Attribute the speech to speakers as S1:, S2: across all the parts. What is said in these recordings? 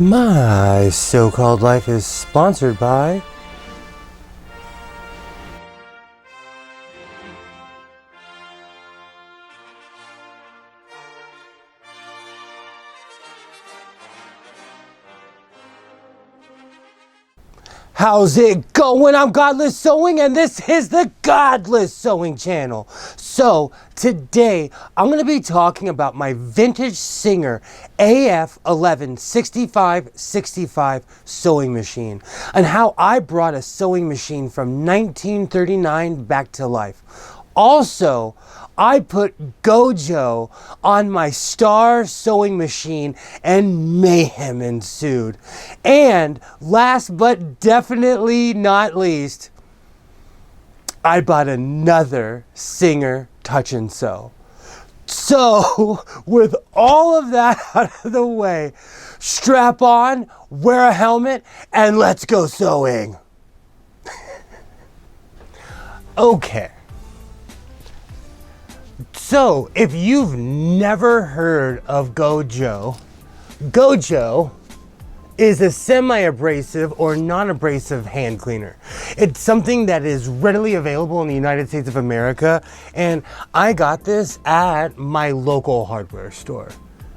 S1: My so-called life is sponsored by How's it going? I'm Godless Sewing and this is the Godless Sewing channel. So today I'm going to be talking about my vintage Singer AF116565 sewing machine and how I brought a sewing machine from 1939 back to life. Also, I put Gojo on my Star sewing machine and mayhem ensued. And last but definitely not least, I bought another Singer Touch and Sew. So, with all of that out of the way, strap on, wear a helmet, and let's go sewing. Okay. So, if you've never heard of Gojo, Gojo is a semi-abrasive or non-abrasive hand cleaner. It's something that is readily available in the United States of America, and I got this at my local hardware store.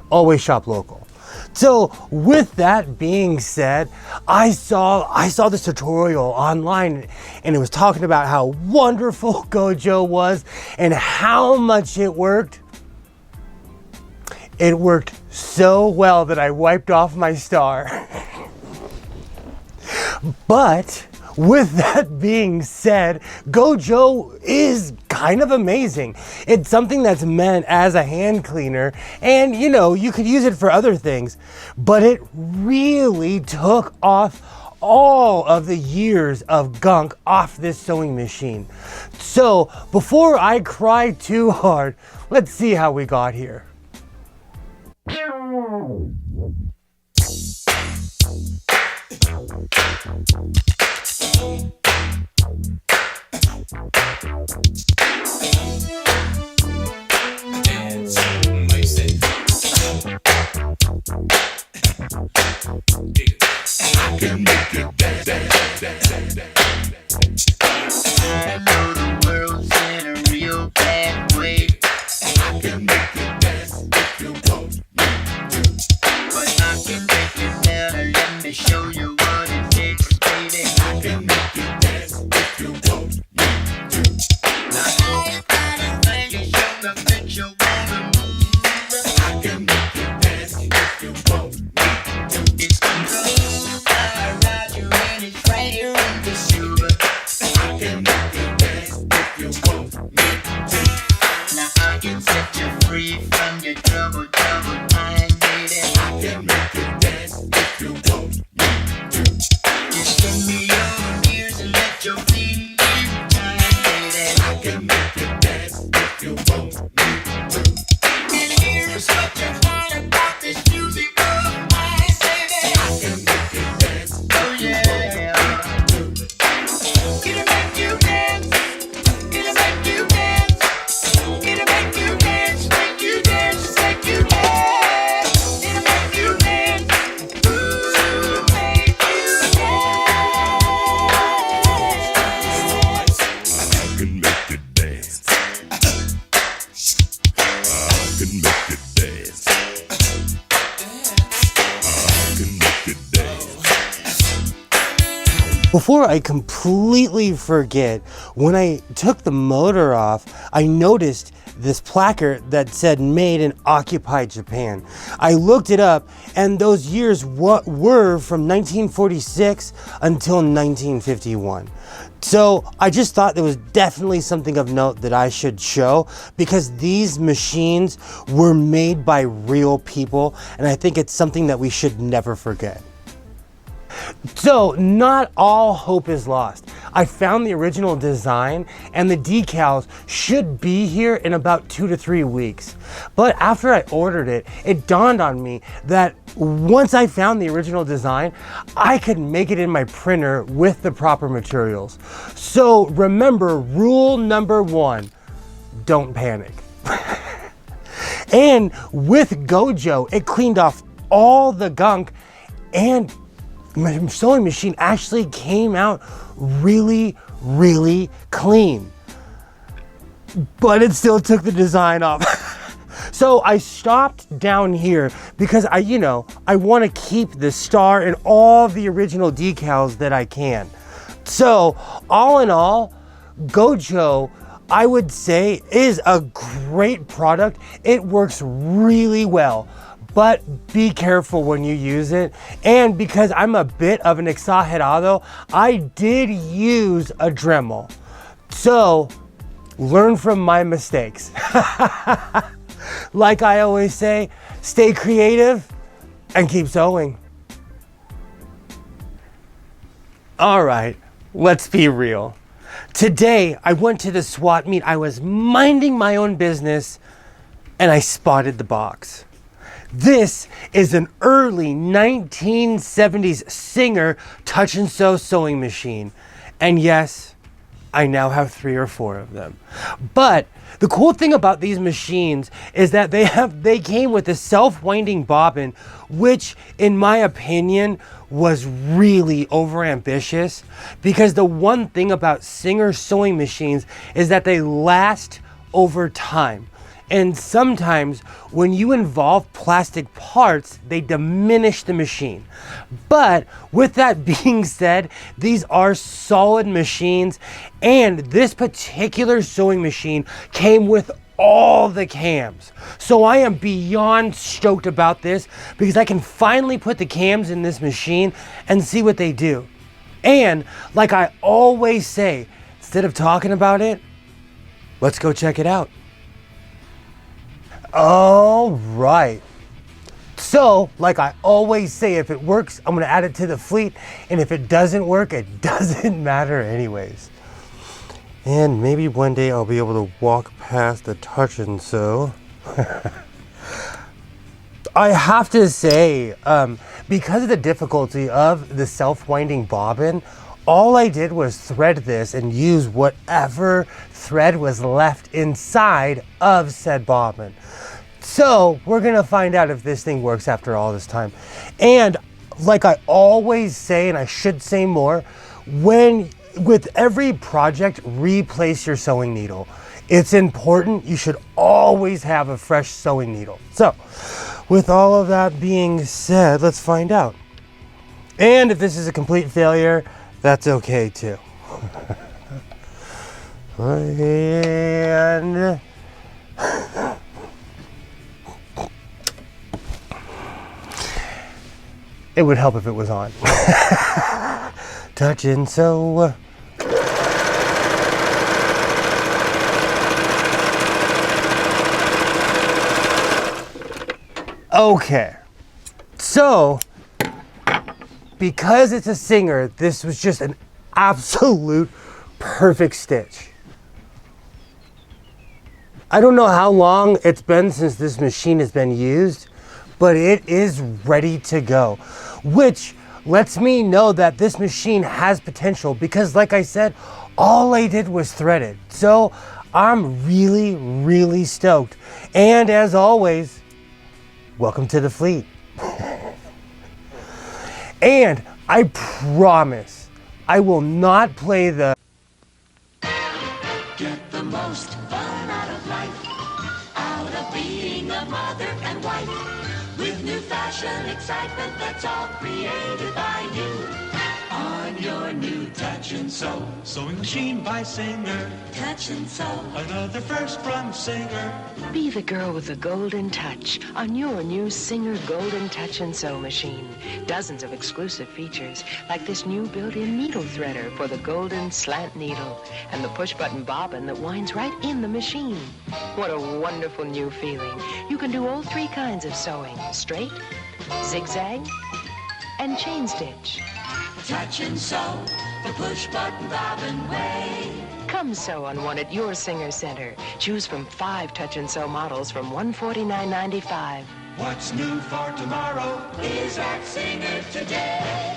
S1: Always shop local. So with that being said, I saw this tutorial online and it was talking about how wonderful Gojo was and how much it worked. It worked so well that I wiped off my Star. But with that being said, Gojo is kind of amazing. It's something that's meant as a hand cleaner and you could use it for other things, but it really took off all of the years of gunk off this sewing machine. So before I cry too hard, let's see how we got here.
S2: I can make it dance, dance, dance, dance, dance. I know the world's in a real bad way. I can make it dance if you want me to. But I can break it down and let me show you what it takes, baby. I can make it dance if you want me to. Now I ain't got a thing to show the bitch you wanna move. I can make it dance if you want me to. It's control. Free from your trouble mind, baby. I can make you dance if you want me to. Just give me your ears and let your feet time, baby. I can make you dance if you want me to. And here's what you find about this music of mine, baby. I can make you dance. Oh yeah. It'll make you dance. It'll make you dance. It'll make you dance.
S1: Before I completely forget, when I took the motor off, I noticed this placard that said made in occupied Japan. I looked it up and those years were from 1946 until 1951. So I just thought there was definitely something of note that I should show because these machines were made by real people and I think it's something that we should never forget. So not all hope is lost. I found the original design and the decals should be here in about 2 to 3 weeks. But after I ordered it, it dawned on me that once I found the original design, I could make it in my printer with the proper materials. So remember, rule number 1, don't panic. And with Gojo, it cleaned off all the gunk And my sewing machine actually came out really, really clean. But it still took the design off. So I stopped down here because I want to keep the star and all the original decals that I can. So all in all, Gojo, I would say, is a great product. It works really well, but be careful when you use it. And because I'm a bit of an exagerado, I did use a Dremel. So learn from my mistakes. Like I always say, stay creative and keep sewing. All right, let's be real. Today, I went to the swap meet. I was minding my own business and I spotted the box. This is an early 1970s Singer touch and sew sewing machine. And yes, I now have 3 or 4 of them. But the cool thing about these machines is that they came with a self-winding bobbin, which in my opinion was really overambitious, because the one thing about Singer sewing machines is that they last over time. And sometimes when you involve plastic parts, they diminish the machine. But with that being said, these are solid machines, and this particular sewing machine came with all the cams. So I am beyond stoked about this because I can finally put the cams in this machine and see what they do. And like I always say, instead of talking about it, let's go check it out. All right. So, like I always say, if it works, I'm gonna add it to the fleet. And if it doesn't work, it doesn't matter anyways. And maybe one day I'll be able to walk past the touch and sew. I have to say, because of the difficulty of the self-winding bobbin, all I did was thread this and use whatever thread was left inside of said bobbin. So we're gonna find out if this thing works after all this time. And like I always say, and I should say more, with every project, replace your sewing needle. It's important. You should always have a fresh sewing needle. So with all of that being said, let's find out. And if this is a complete failure, that's okay too. And it would help if it was on. Touch and sew. Okay, so because it's a Singer, this was just an absolute perfect stitch. I don't know how long it's been since this machine has been used, but it is ready to go, which lets me know that this machine has potential because, like I said, all I did was thread it. So I'm really, really stoked. And as always, welcome to the fleet. And I promise I will not play the
S2: Get the most fun out of life, out of being a mother and wife, with new fashion excitement that's all created by you. On your new Touch and Sew
S3: Sewing machine by Singer,
S2: Touch and Sew.
S3: another first from Singer.
S4: Be the girl with the golden touch on your new Singer Golden Touch and Sew machine. Dozens of exclusive features, like this new built-in needle threader for the golden slant needle, and the push-button bobbin that winds right in the machine. What a wonderful new feeling. You can do all 3 kinds of sewing: straight, zigzag, and chain stitch.
S2: Touch and Sew, the push-button bobbin way.
S4: Come sew on one at your Singer Center. Choose from 5 touch and sew models from $149.95.
S3: What's new for tomorrow?
S2: Is at Singer today.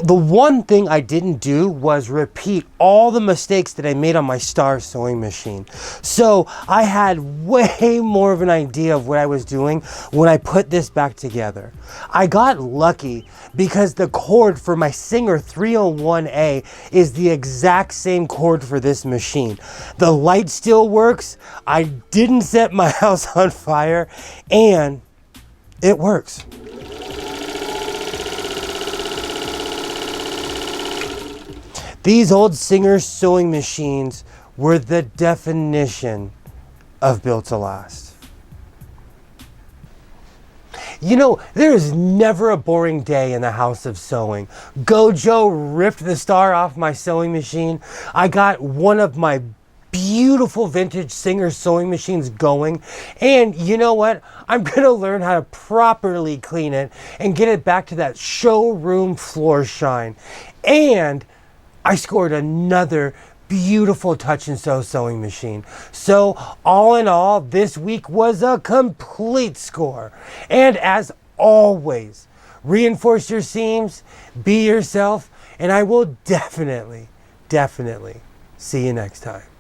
S1: the one thing I didn't do was repeat all the mistakes that I made on my Star sewing machine. So I had way more of an idea of what I was doing when I put this back together. I got lucky because the cord for my Singer 301A is the exact same cord for this machine. The light still works, I didn't set my house on fire, and it works. These old Singer sewing machines were the definition of built to last. You know, there is never a boring day in the house of sewing. Gojo ripped the Star off my sewing machine. I got one of my beautiful vintage Singer sewing machines going. And you know what? I'm gonna learn how to properly clean it and get it back to that showroom floor shine. And I scored another beautiful touch and sew sewing machine. So all in all, this week was a complete score. And as always, reinforce your seams, be yourself, and I will definitely see you next time.